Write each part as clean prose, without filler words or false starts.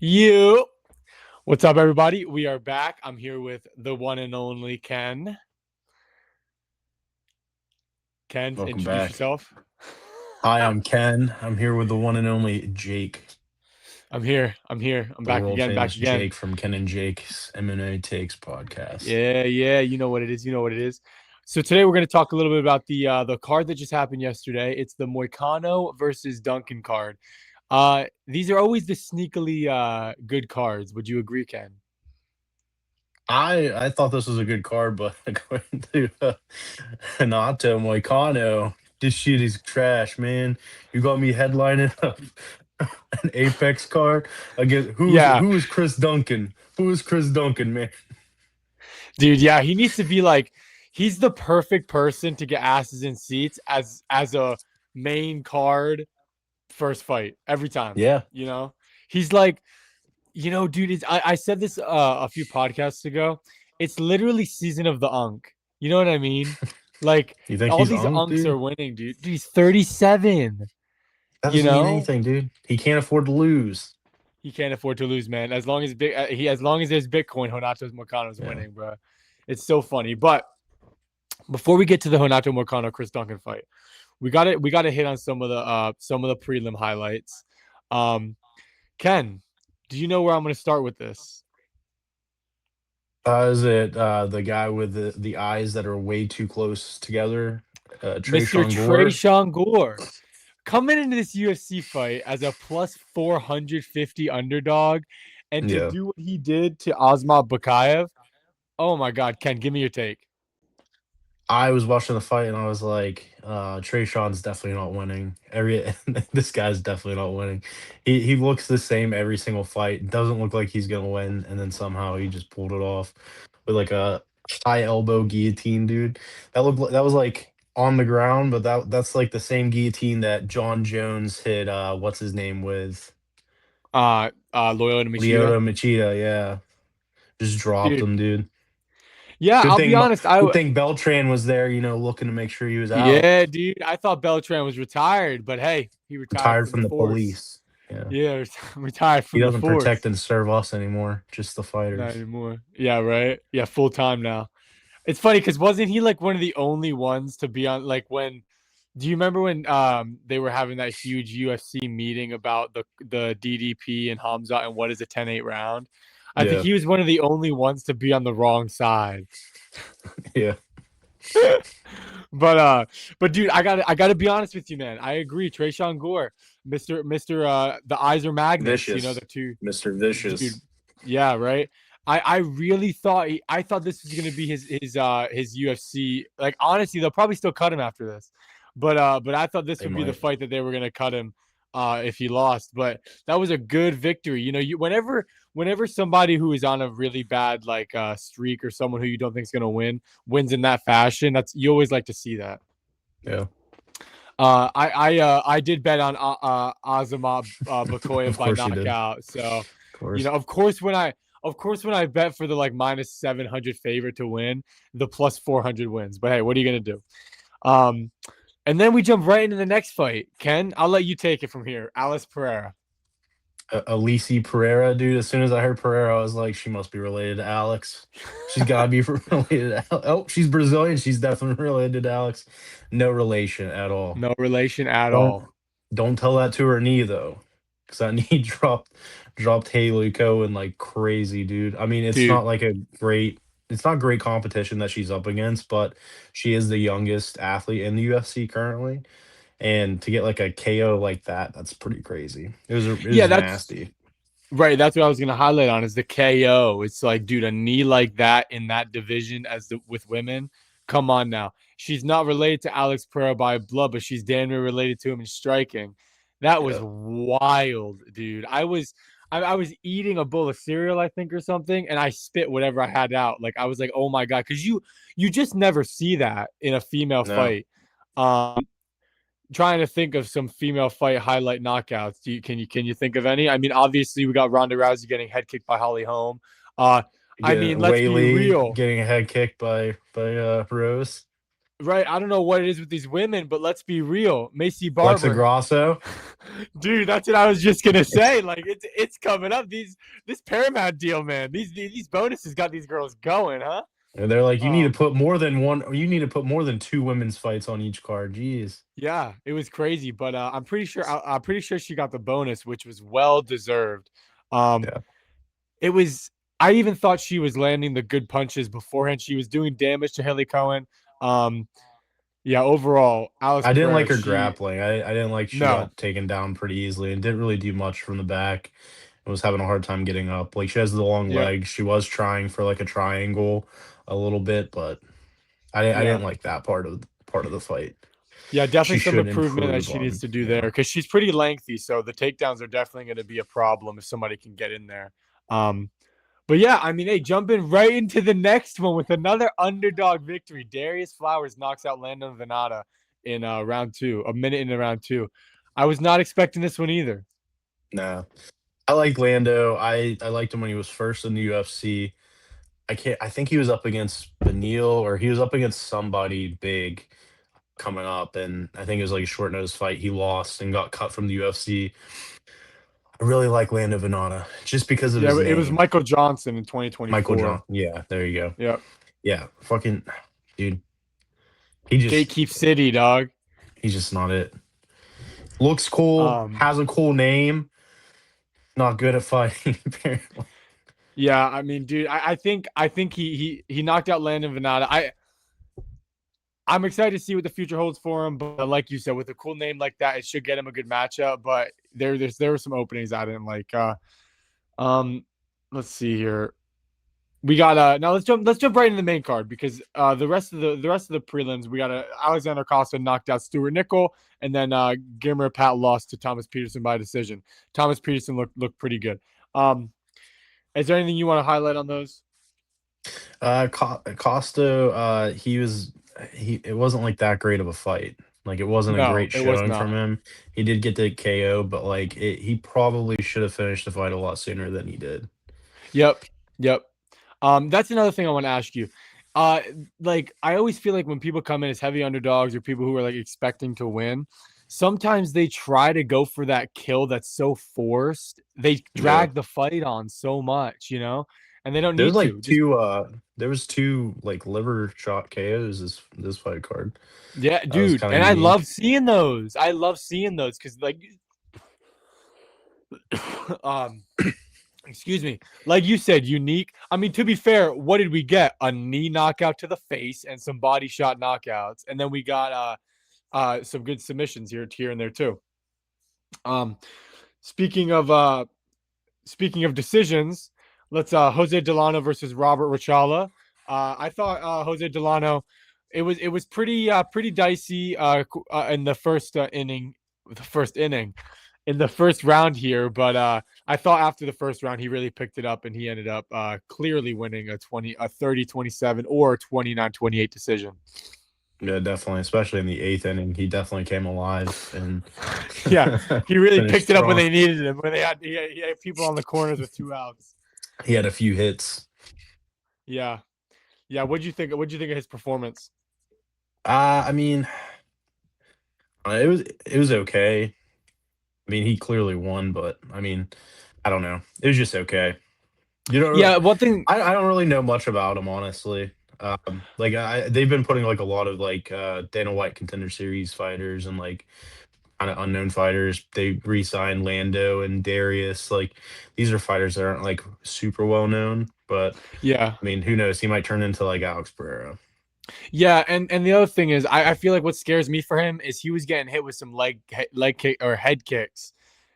You. What's up, everybody? We are back. I'm here with the one and only Ken. Ken, Welcome introduce back. yourself. Hi, I'm Ken. I'm here with the one and only Jake, I'm here. I'm the back world again, back famous again. Jake from Ken and Jake's MMA Takes podcast. Yeah. You know what it is. You know what it is. So today we're going to talk a little bit about the card that just happened yesterday. It's the Moicano versus Duncan card. These are always the sneakily good cards. Would you agree, Ken? I thought this was a good card, but according to Renato Moicano, this shit is trash, man. You got me headlining an Apex card against Yeah, who is Chris Duncan? Who is Chris Duncan, man? dude. Yeah, he needs to be like he's the perfect person to get asses in seats as a main card first fight every time. Yeah, You know, he's like, dude. I said this a few podcasts ago. It's literally season of the Unk. You know what I mean? Like you think all he's these on, Unks dude? are winning, dude. Dude, he's 37. That You doesn't mean know, anything, dude. He can't afford to lose. he can't afford to lose, man. As long as there's Bitcoin, Honato's Moicano's Yeah. winning, bro. It's so funny. But before we get to the Renato Moicano Chris Duncan fight, we got to hit on some of the prelim highlights. Um, Ken, do you know where I'm going to start with this? Is it the guy with the eyes that are way too close together? Mr. Trayshawn Gore? Trayshawn Gore coming into this UFC fight as a plus 450 underdog, and to Yeah. do what he did to Asmat Bakayev. Oh my God, Ken, give me your take. I was watching the fight and I was like, Trayshawn's definitely not winning. This guy's definitely not winning. He looks the same every single fight. Doesn't look like he's gonna win, and then somehow he just pulled it off with like a high elbow guillotine, dude. That was like on the ground, but that's like the same guillotine that John Jones hit what's his name with Loyola Machida, Lyoto Machida, yeah. Just dropped dude. him, dude. Yeah, Good I'll be thing honest. good thing Beltran was there, looking to make sure he was out. Yeah, dude. I thought Beltran was retired, but hey, he retired Retired from the from the force. police. Yeah. Yeah, retired He from the doesn't protect force. and serve us anymore, just the Not fighters. anymore. Yeah, right. Yeah, full time now. It's funny because wasn't he like one of the only ones to be on like when do you remember when they were having that huge UFC meeting about the DDP and Hamza and what is a 10-8 round? I think Yeah. he was one of the only ones to be on the wrong side. Yeah. But but dude, I gotta be honest with you, man. I agree. Trayshawn Gore, Mr. The eyes are magnets, the Vicious. two Mr. dude. Vicious. Yeah, right. I really thought I thought this was gonna be his UFC. Like honestly, they'll probably still cut him after this. But I thought this They would be the might. fight that they were gonna cut him if he lost. But that was a good victory. You whenever somebody who is on a really bad like streak or someone who you don't think is gonna wins in that fashion, that's you always like to see that. Yeah. I did bet on Azamat Bakoyev Of by course you did. knockout. So, Of course. of course when I bet for the like minus 700 favorite to win, the plus 400 wins. But hey, what are you gonna do? Um, and then we jump right into the next fight. Ken, I'll let you take it from here. Alice Pereira. Alicia Pereira, dude. As soon as I heard Pereira, I was like, she must be related to Alex. She's got to be related to Alex. Oh, she's Brazilian. She's definitely related to Alex. No relation at all. No relation at Don't all. don't tell that to her knee though, because that knee dropped Haley Cohen like crazy, dude. I mean, Dude, it's not great competition that she's up against, but she is the youngest athlete in the UFC currently, and to get like a KO like that, that's pretty crazy. It yeah, was that's nasty. right. That's what I was gonna highlight on is the KO. It's like, dude, a knee like that in that division with women. Come on now. She's not related to Alex Pereira by blood, but she's damn near related to him in striking. That was Yeah, wild, dude. I was eating a bowl of cereal, I think, or something, and I spit whatever I had out. Like I was like, oh my God, because you just never see that in a female no. fight. Trying to think of some female fight highlight knockouts. Can you think of any? I mean, obviously we got Ronda Rousey getting head kicked by Holly Holm. Uh, I Get mean, let's be Whaley real. getting a head kicked by Rose. Right. I don't know what it is with these women, but let's be real. Macy Alexa Barber. Grasso. Dude, that's what I was just gonna say. Like it's coming up. This Paramount deal, man. These bonuses got these girls going, huh? And they're like, you need to Um, put more than one. You need to put more than two women's fights on each card. Jeez. yeah, it was crazy, but I'm pretty sure she got the bonus, which was well deserved. Um, Yeah. it was. I even thought she was landing the good punches beforehand. She was doing damage to Haley Cohen. Um, yeah, overall, Alice I didn't Pereira, like her she grappling. I didn't like she no, got taken down pretty easily and didn't really do much from the back. And was having a hard time getting up. Like she has the long yeah, legs. She was trying for like a triangle a little bit, but I yeah. didn't like that part of the fight. Yeah, definitely She some should improvement that improve she needs on. to do there Yeah. because she's pretty lengthy. So the takedowns are definitely going to be a problem if somebody can get in there. Um, but yeah, I mean, hey, jumping right into the next one with another underdog victory. Darius Flowers knocks out Landon Venata in round two, a minute into round two. I was not expecting this one either. No. I like Lando. I liked him when he was first in the UFC. I think he was up against Beneil or he was up against somebody big coming up, and I think it was like a short notice fight. He lost and got cut from the UFC. I really like Lando Venata just because of Yeah, his it was name. Michael Johnson in Michael John. 2024. Yeah, there you go. Yeah, Yeah, fucking dude. He just Gatekeep City, dog. he's just not it. Looks cool, Um, has a cool name, not good at fighting apparently. yeah, I mean, dude, I think he knocked out Landon Venata. I'm excited to see what the future holds for him. But like you said, with a cool name like that, it should get him a good matchup. But there were some openings I didn't like. Um, let's see here. We got now let's jump right into the main card because the rest of the prelims we got Alexander Costa knocked out Stuart Nickel and then Gimmer Pat lost to Thomas Peterson by decision. Thomas Peterson looked pretty good. Um, is there anything you want to highlight on those? Costa, he it wasn't like that great of a fight. Like it wasn't a No, great it was showing from not. him. He did get the KO, but like he probably should have finished the fight a lot sooner than he did. Yep. Yep. That's another thing I want to ask you. Uh, like I always feel like when people come in as heavy underdogs or people who are like expecting to win, sometimes they try to go for that kill that's so forced. They Yeah. drag the fight on so much, and they don't There's need like to. Just two there was two like liver shot KOs this fight card. yeah, That was dude. kind of And I love unique. seeing those. I love seeing those because like um excuse me. Like you said, unique. I mean, to be fair, what did we get? A knee knockout to the face and some body shot knockouts. And then we got some good submissions here and there too. Um speaking of decisions, let's Jose Delano versus Robert Rachala. I thought Jose Delano it was pretty dicey in the first inning, the first inning in the first round here, but I thought after the first round he really picked it up and he ended up clearly winning a 30-27 or 29-28 decision. Yeah, definitely, especially in the eighth inning, he definitely came alive and Yeah, he really finished picked it up when strong. they needed him, when he had people on the corners with two outs. He had a few hits. Yeah. Yeah, what'd you think? What'd you think of his performance? I mean, it was okay. I mean, he clearly won, but I mean, I don't know. It was just okay. You don't really, Yeah, one thing. I don't really know much about him, honestly. Like they've been putting like a lot of like Dana White Contender Series fighters and like kind of unknown fighters. They re-signed Lando and Darius. Like these are fighters that aren't like super well known, but Yeah, I mean, who knows? He might turn into like Alex Pereira. yeah, and the other thing is, I feel like what scares me for him is he was getting hit with some leg kick or head kicks,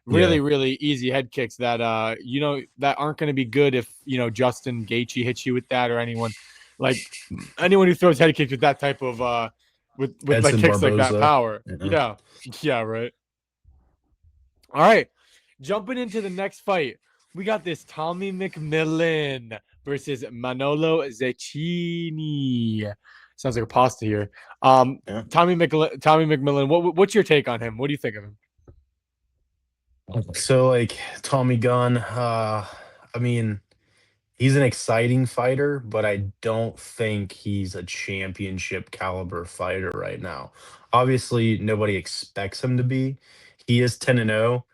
Yeah, really easy head kicks that that aren't going to be good if Justin Gaethje hits you with that or anyone who throws head kicks with that type of with like Edson kicks like that Barboza. power. Yeah. Yeah, yeah, right. All right. Jumping into the next fight, we got this Tommy McMillan versus Manolo Zecchini. Sounds like a pasta here. Yeah. Tommy McMillan. What's your take on him? What do you think of him? So like Tommy Gunn, I mean, he's an exciting fighter, but I don't think he's a championship caliber fighter right now. Obviously, nobody expects him to be. He is 10-0.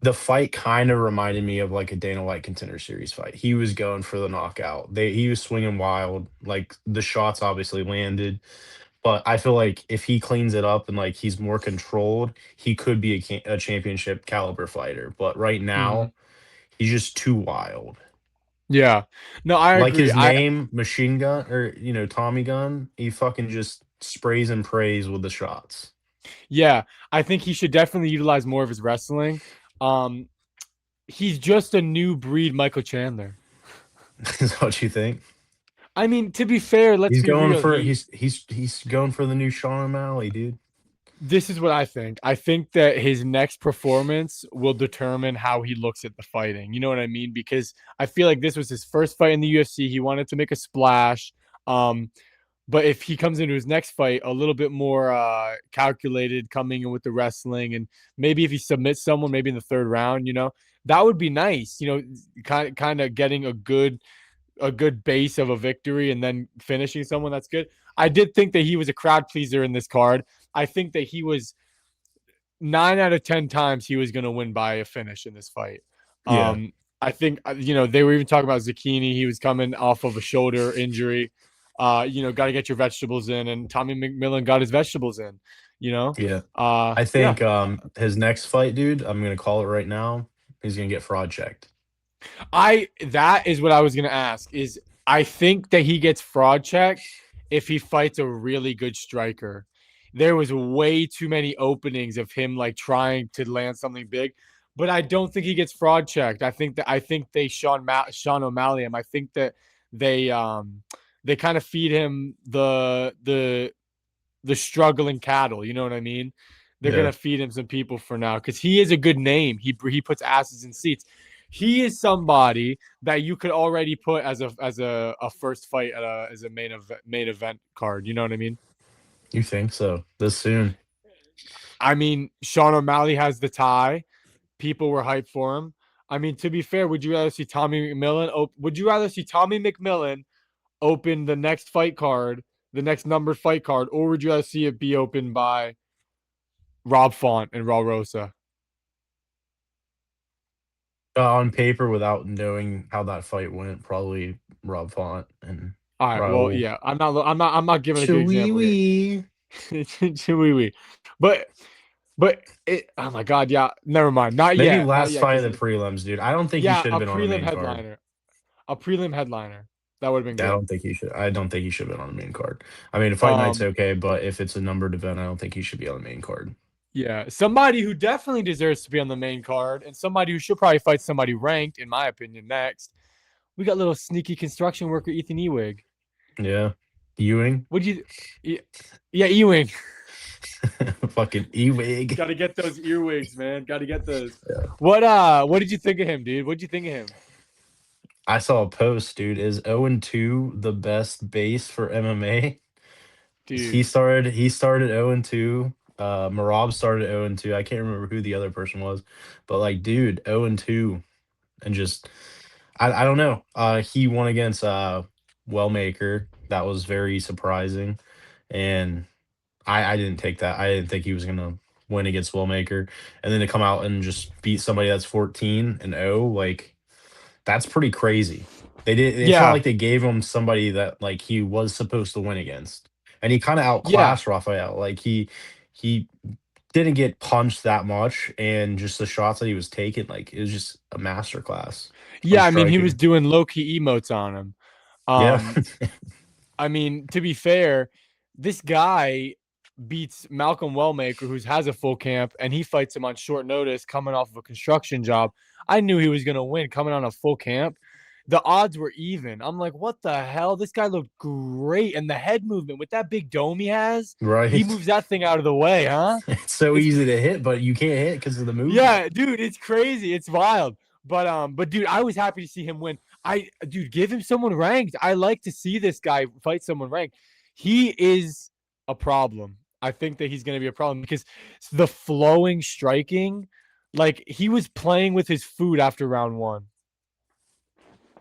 The fight kind of reminded me of like a Dana White Contender Series fight. He was going for the knockout. He was swinging wild. Like the shots obviously landed, but I feel like if he cleans it up and like he's more controlled, he could be a championship caliber fighter. But right Hmm. now, he's just too wild. Yeah. No, I Like agree. his name, Machine Gun, or Tommy Gun. He fucking just sprays and prays with the shots. Yeah, I think he should definitely utilize more of his wrestling. Um, he's just a new breed Michael Chandler. Is that what you think? I mean, to be fair, let's He's be going real. for he's going for the new Sean O'Malley, dude. This is what I think. I think that his next performance will determine how he looks at the fighting. You know what I mean? Because I feel like this was his first fight in the UFC. He wanted to make a splash. Um, but if he comes into his next fight a little bit more calculated, coming in with the wrestling, and maybe if he submits someone, maybe in the third round, that would be nice. Kind of getting a good base of a victory and then finishing someone that's good. I did think that he was a crowd pleaser in this card. I think that he was 9 out of 10 times he was going to win by a finish in this fight. Yeah, Um, I think they were even talking about Zucchini. He was coming off of a shoulder injury. Got to get your vegetables in, and Tommy McMillan got his vegetables in. You know, yeah. I yeah. think his next fight, dude, I'm gonna call it right now. He's gonna get fraud checked. That is what I was gonna ask. Is I think that he gets fraud checked if he fights a really good striker. There was way too many openings of him like trying to land something big, but I don't think he gets fraud checked. I think they Sean O'Malley him. I think that they they kind of feed him the struggling cattle. You know what I mean? They're Yeah, gonna feed him some people for now because he is a good name. He puts asses in seats. He is somebody that you could already put as a first fight as a main event card. You know what I mean? you think so? This soon? I mean, Sean O'Malley has the tie. People were hyped for him. I mean, to be fair, would you rather see Tommy McMillan? Would you rather see Tommy McMillan open the next fight card, the next numbered fight card, or would you rather see it be opened by Rob Font and Raul Rosa? On paper, without knowing how that fight went, probably Rob Font and All right. Well, Raul. yeah. I'm not giving a good example here. Chewie. but oh my god, yeah. Never mind. Not Maybe yet. Not last yet. fight Because of the prelims, dude. I don't think he yeah, should have a been on the prelim main card. headliner. A prelim headliner. That would have been I good. don't think he should. I don't think he should have been on the main card. I mean, fight night's Um, okay, but if it's a numbered event, I don't think he should be on the main card. yeah. Somebody who definitely deserves to be on the main card, and somebody who should probably fight somebody ranked, in my opinion, next. We got little sneaky construction worker Ethan Ewing. Yeah, Ewing, Would you yeah, Ewing. fucking Ewing. Got to get those earwigs, man. Got to get those. Yeah. What did you think of him, dude? What did you think of him? I saw a post, dude. Is 0-2 the best base for MMA? He Dude. started. He started 0-2. Marab started 0-2. I can't remember who the other person was, but like, dude, 0-2, and just I don't know. He won against Wellmaker. That was very surprising, and I didn't take that. I didn't think he was gonna win against Wellmaker, and then to come out and just beat somebody that's 14-0, like that's pretty crazy. They did. It's not Yeah. like they gave him somebody that like he was supposed to win against, and he kind of Yeah. outclassed Raphael. Like he didn't get punched that much, and just the shots that he was taking, like it was just a masterclass on Yeah, I mean, he was striking. doing low key emotes on him. Yeah, Um, I mean, to be fair, this guy beats Malcolm Wellmaker, who has a full camp, and he fights him on short notice, coming off of a construction job. I knew he was gonna win coming on a full camp. The odds were even. I'm like, what the hell? This guy looked great, and the head movement with that big dome he right. moves that thing out of the way, huh? It's so It's easy to hit, but you can't hit because of the movement. Yeah, dude, it's crazy. It's wild. But dude, I was happy to see him win. Dude, give him someone ranked. I like to see this guy fight someone ranked. He is a problem. I think that he's going to be a problem because the flowing striking, like he was playing with his food after round one.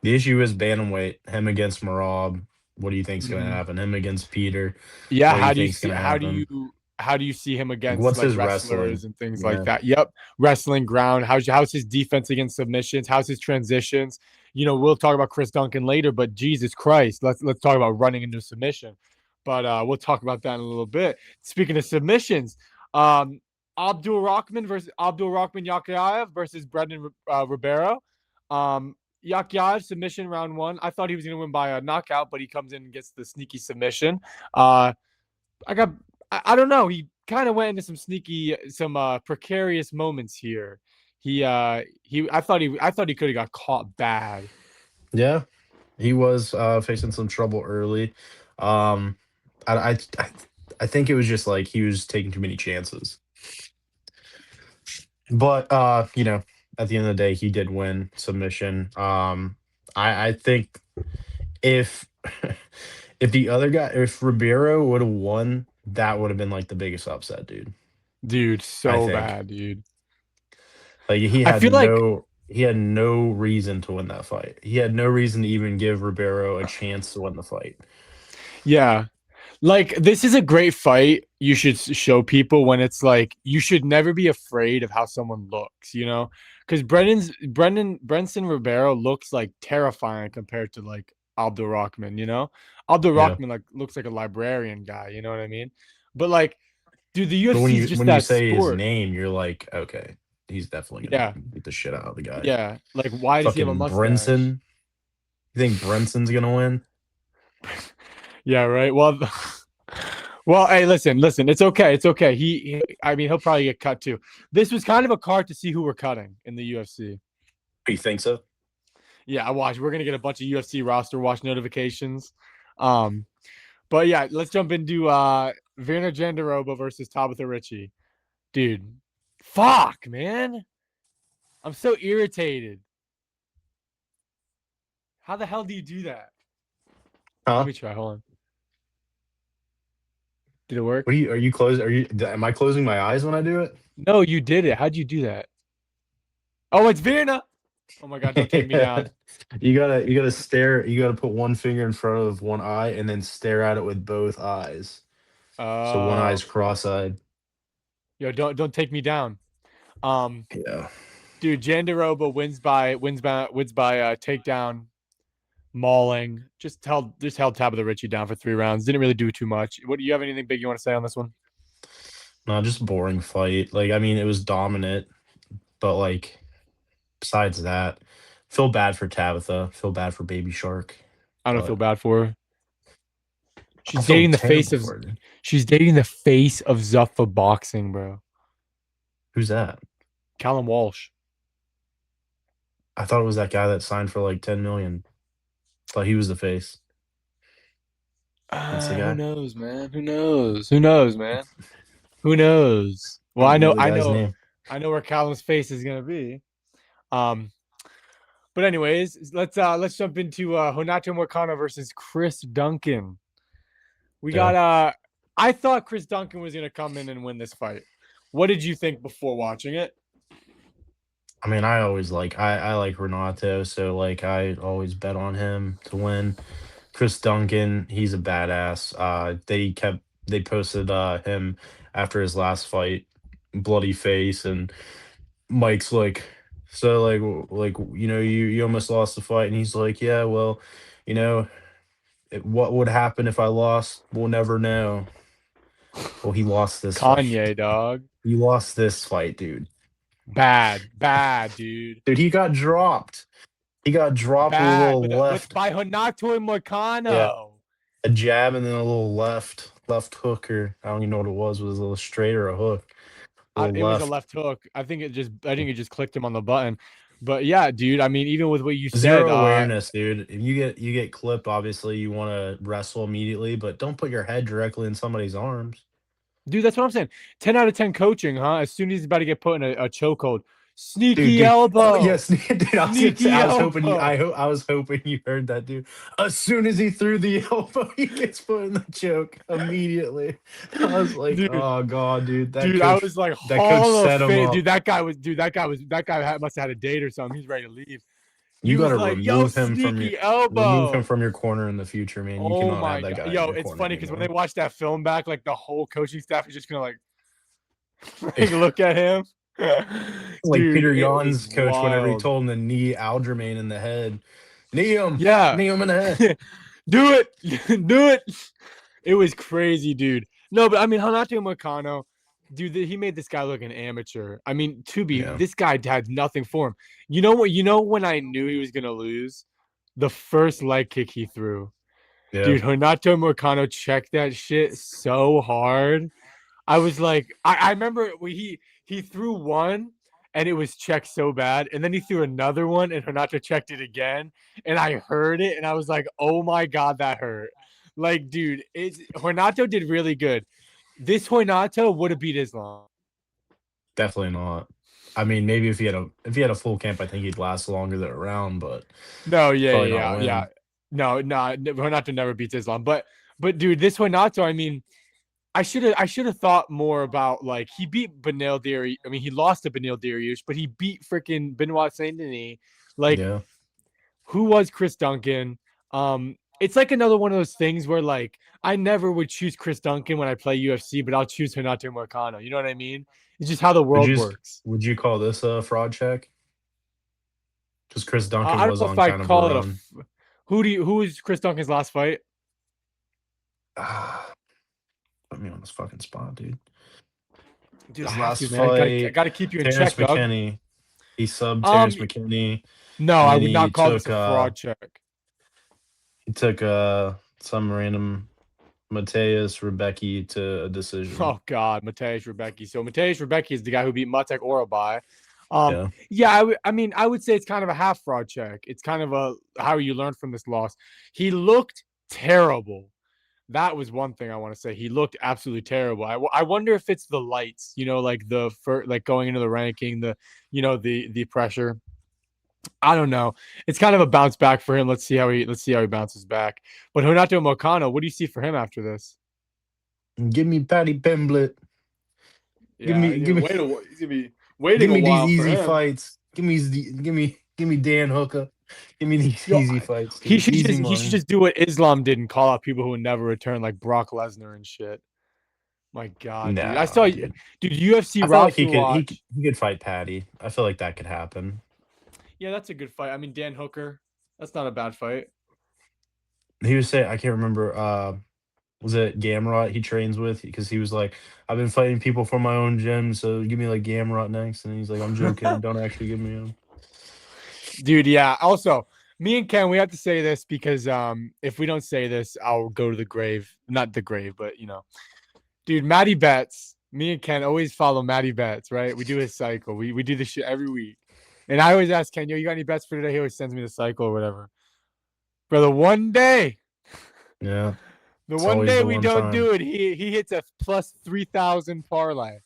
The issue is bantamweight. Him against Marab. What do you think's gonna Mhm. happen? Him against Peter. Yeah, What do you how do you think's see gonna happen? how do you see him Like, against what's like his wrestling? wrestlers and things like Yeah, that? Yep, wrestling ground. How's his defense against submissions? How's his transitions? We'll talk about Chris Duncan later, but Jesus Christ, let's talk about running into submission. But we'll talk about that in a little bit. Speaking of submissions, um, Abdul Rahman Yakayev versus Brendan Ribeiro. Yakayev submission round one. I thought he was going to win by a knockout, but he comes in and gets the sneaky submission. Uh, I got I don't know. He kind of went into some precarious moments here. He I thought he could have got caught bad. yeah. He was facing some trouble early. Um, I I think it was just like he was taking too many chances. But at the end of the day, he did win submission. I think if if the other guy, if Ribeiro would have won, that would have been like the biggest upset, dude. Dude, I so think bad, dude. like I feel like he had no reason to win that fight. He had no reason to even give Ribeiro a chance to win the fight. yeah. Like this is a great fight. You should show people when it's like you should never be afraid of how someone looks, Because Brenson Ribeiro looks like terrifying compared to like Abdul Rahman. Abdul Yeah. Rahman like looks like a librarian guy, you know what I mean? But like, dude, the But UFC is just when you that say his sport. name, you're like, okay, he's definitely gonna Yeah, beat the shit out of the guy. yeah. Like, why does he have a Fucking mustache? Brinson. You think Brinson's gonna win? Yeah, right. Well, well, hey, listen. It's okay. It's okay. I mean, he'll probably get cut too. This was kind of a card to see who we're cutting in the UFC. You think so? Yeah, I watch. We're gonna get a bunch of UFC roster watch notifications. Um, but yeah, let's jump into Virna Jandiroba versus Tabitha Ricci. Dude, fuck, man. I'm so irritated. How the hell do you do that? Let Huh? me try. Hold on. Did it work? Are you close? Am I closing my eyes when I do No, you did it. How'd you do that? Oh, it's Virna. Oh my god, don't take me down. it? You gotta stare. You gotta put one finger in front of one eye and then stare at it with both eyes. So one eye's Oh, cross-eyed. yo, don't take me down. Um, Yeah. dude, Jandiroba wins by takedown, mauling. Just held Tabitha Ricci down for 3 rounds. Didn't really do too much. What do you have anything big you want to say on this one? No, just boring fight. Like, I mean, it was dominant, but like besides that, feel bad for Tabitha. Feel bad for Baby Shark, I don't feel but bad for her. I She's feel dating the face terrible of for her. she's dating the face of Zuffa boxing, bro. Who's that? Callum Walsh. I thought it was that guy that signed for like 10 million. Thought he was the face. That's the Who guy. knows, man? Who knows? Who knows, man? Who knows? I Well, don't I know know, the I guy's know, name. I know where Callum's face is gonna be. Um, but anyways, let's jump into Renato Moicano versus Chris Duncan. We Yeah. got I thought Chris Duncan was gonna come in and win this fight. What did you think before watching it? I mean, I like Renato, so like I always bet on him to win. Chris Duncan, he's a badass. They posted him after his last fight, bloody face, and Mike's like, so you almost lost the fight, and he's like, yeah, well, you know, what would happen if I lost? We'll never know. Well, he lost this fight. Kanye, dog. He lost this fight, dude. Bad, dude. Dude, he got dropped. He got dropped with a Bad, little but left. by Renato Yeah, Moicano. a jab and then a little left hook, or I don't even know what it was a little straight or a hook? A little It was a left. left hook. I think it just clicked him on the button. But yeah, dude. I mean, even with what you said, Zero awareness, dude. If you get clipped, obviously you want to wrestle immediately, but don't put your head directly in somebody's arms. dude, that's what I'm saying. 10 out of 10 coaching, huh? As soon as he's about to get put in a chokehold, Dude, sneaky dude. Oh elbow, yes, dude. I was gonna say, sneaky elbow. I was hoping you heard that, dude. As soon as he threw the elbow, he gets put in the choke immediately. I was like, dude, oh god, dude. I was like That coach Hall of set him Fame, up. dude. That guy must have had a date or something. He's ready to leave. You He got was to like, "Yo, sneaky remove him elbow." from your corner in the future, man. You Oh cannot have my that god, guy in yo, your it's corner funny because when they anymore. watch that film back, like the whole coaching staff is just gonna like look at him. Like Dude, Peter it was Yan's coach whenever he wild. told him to knee Algermain in the head. Yeah, Knee him in the head. do it, do it. It was crazy, dude. No, but I mean, Renato Moicano, dude, he made this guy look an amateur. I mean, Yeah. this guy had nothing for him. You know what? You know when I knew he was gonna lose, the first leg kick he threw, Yeah. dude. Renato Moicano checked that shit so hard. I was like, I remember he threw one and it was checked so bad, and then he threw another one and Renato checked it again, and I heard it and I was like, oh my god, that hurt. Like, dude, Renato did really good. This Renato would have beat Islam. Definitely not. I mean, maybe if he had a full camp, I think he'd last longer than a round, but No, yeah, probably not yeah. win. No, no, Renato never beats Islam. But dude, this Renato, I mean, I should have thought more about like he beat Benil Dariush. I mean, he lost to Benil Dariush, but he beat freaking Benoit Saint Denis. Like, Yeah. who was Chris Duncan? It's like another one of those things where like I never would choose Chris Duncan when I play UFC, but I'll choose Renato Moicano. You know what I mean? It's just how the world works. Would you call this a fraud check? Because Chris Duncan I don't was know if on I kind of a call it run. who is Chris Duncan's last fight? Ah, put me on this fucking spot, dude. Dude, I His have last to, man. I fight, gotta keep you in Terrence check, dog. McKinney. He subbed Um, Terrence McKinney, no, and I then would not call this a fraud check. he took some random Mateus Rebecki to a decision. Oh God, Mateusz Rebecki. So Mateusz Rebecki is the guy who beat Matek Orabai. Yeah. Yeah, I mean, I would say it's kind of a half fraud check. It's kind of a how you learn from this loss. He looked terrible. That was one thing I want to say. He looked absolutely terrible. I wonder if it's the lights, like like going into the ranking, the pressure. I don't know. It's kind of a bounce back for him. Let's see how he bounces back. But Renato Moicano, what do you see for him after this? Give me Patty Pimblett. Give Yeah, me give me he's gonna be waiting give a me these while for easy him. fights. Give me Dan Hooker. Give me these Yo, easy fights, he dude. should Easy just he should money. just do what Islam did and call out people who would never return, like Brock Lesnar and shit. My God, dude, I saw No, you, dude. dude. UFC I feel like roster watch. he could fight Patty. I feel like that could happen. Yeah, that's a good fight. I mean, Dan Hooker, that's not a bad fight. He was saying I can't remember was it Gamrot he trains with because he was like, I've been fighting people from my own gym, so give me like Gamrot next. And he's like, I'm joking, don't actually give me him. Dude, yeah. Also, me and Ken, we have to say this because if we don't say this, I'll go to the grave. Not the grave, but dude, Matty Betts. Me and Ken always follow Matty Betts, right? We do his cycle. We do this shit every week. And I always ask Ken, yo, you got any bets for today? He always sends me the cycle or whatever. Brother, Yeah, the it's one always day the we one don't time. do it, he hits a plus 3,000 parlay.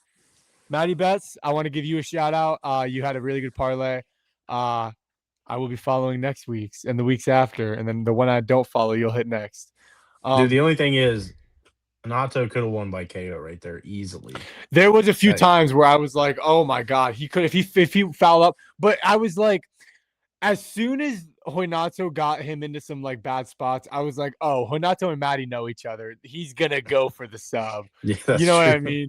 Matty Betts, I want to give you a shout out. You had a really good parlay. I will be following next week's and the weeks after, and then the one I don't follow, you'll hit next. Dude, the Um, only thing is Nato could have won by KO right there easily. there was a few Like, times where I was like, "Oh my god, he could if he fouled up," but I was like, as soon as Renato got him into some like bad spots, I was like, "Oh, Renato and Matty know each other. He's gonna go for the sub." yeah, You that's know what true. I mean?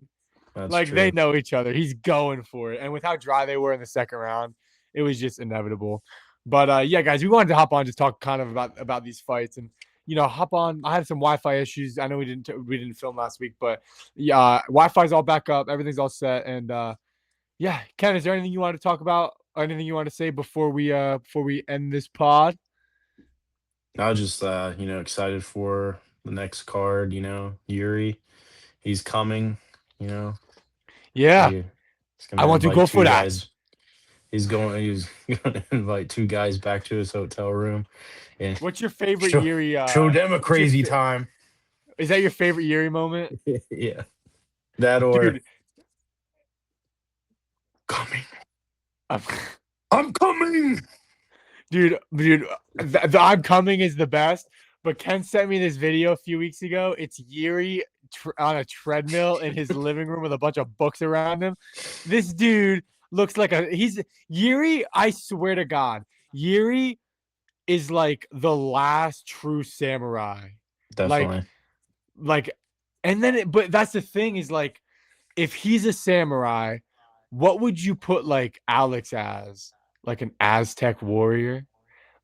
That's Like they true. know each other. He's going for it. And with how dry they were in the second round, it was just inevitable. But yeah, guys, we wanted to hop on just talk kind of about these fights and hop on. I had some Wi-Fi issues. I know we didn't film last week, but yeah, Wi-Fi's all back up. Everything's all set. And yeah, Ken, is there anything you want to talk about? Or anything you want to say before we end this pod? I was just excited for the next card, Yuri. He's coming, you know. Yeah, He, he's I gonna want to invite go for two that. guys. He's gonna invite two guys back to his hotel room and What's your favorite show Yuri? show them a What's your crazy time. is that your favorite Yuri moment, Yeah. That or dude? coming. I'm, I'm coming. dude, the I'm coming is the best. But Ken sent me this video a few weeks ago. It's Yuri on a treadmill in his living room with a bunch of books around him. This dude looks like he's Yuri. I swear to God, Yuri is like the last true samurai. Like, Definitely. like, and then, but that's the thing is like, if he's a samurai, what would you put like Alex as? Like an Aztec warrior?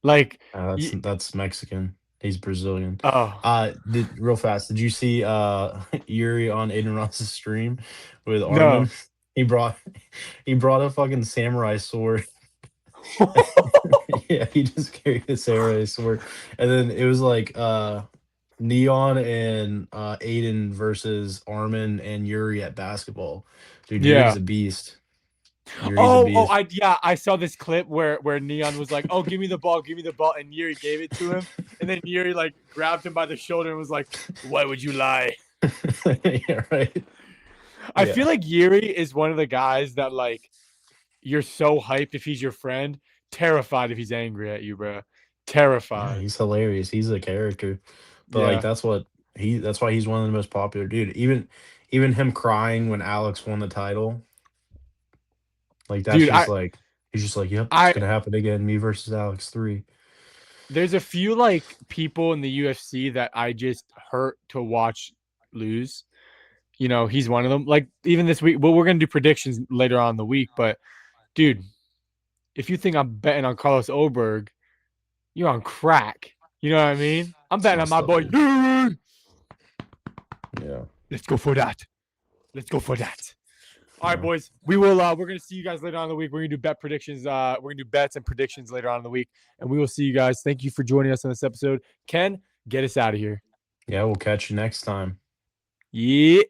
Like, That's Mexican. He's Brazilian. oh Did real fast. Did you see Yuri on Aiden Ross's stream with Armin? no. He brought he brought a fucking samurai sword. Yeah, he just carried a samurai sword, and then it was like Neon and Aiden versus Armin and Yuri at basketball. Dude, Yuri's Yeah. a beast. Yuri's a Oh, beast. I saw this clip where Neon was like, "Oh, give me the ball," and Yuri gave it to him, and then Yuri like grabbed him by the shoulder and was like, "Why would you lie?" Yeah, right. I feel Yeah. like Yuri is one of the guys that like you're so hyped if he's your friend, terrified if he's angry at you, bro. Yeah, Terrified. he's hilarious. He's a character. But like Yeah, that's why he's one of the most popular dude. Even him crying when Alex won the title, like that's dude. just like he's just like, "Yep, it's I gonna happen again. Me versus Alex 3." there's a few like people in the UFC that I just hurt to watch lose. You know, he's one of them. Like even this week, well, we're gonna do predictions later on in the week, but dude, if you think I'm betting on Carlos Oberg, you're on crack. You know what I mean? I'm It's betting on messed my up, boy. dude. Yuri. Yeah. Let's go for that. Let's go for that. All right, Yeah. boys. We will. We're gonna see you guys later on in the week. We're gonna do bet predictions. We're gonna do bets and predictions later on in the week, and we will see you guys. Thank you for joining us on this episode. Ken, get us out of here. Yeah, we'll catch you next time. Yeah.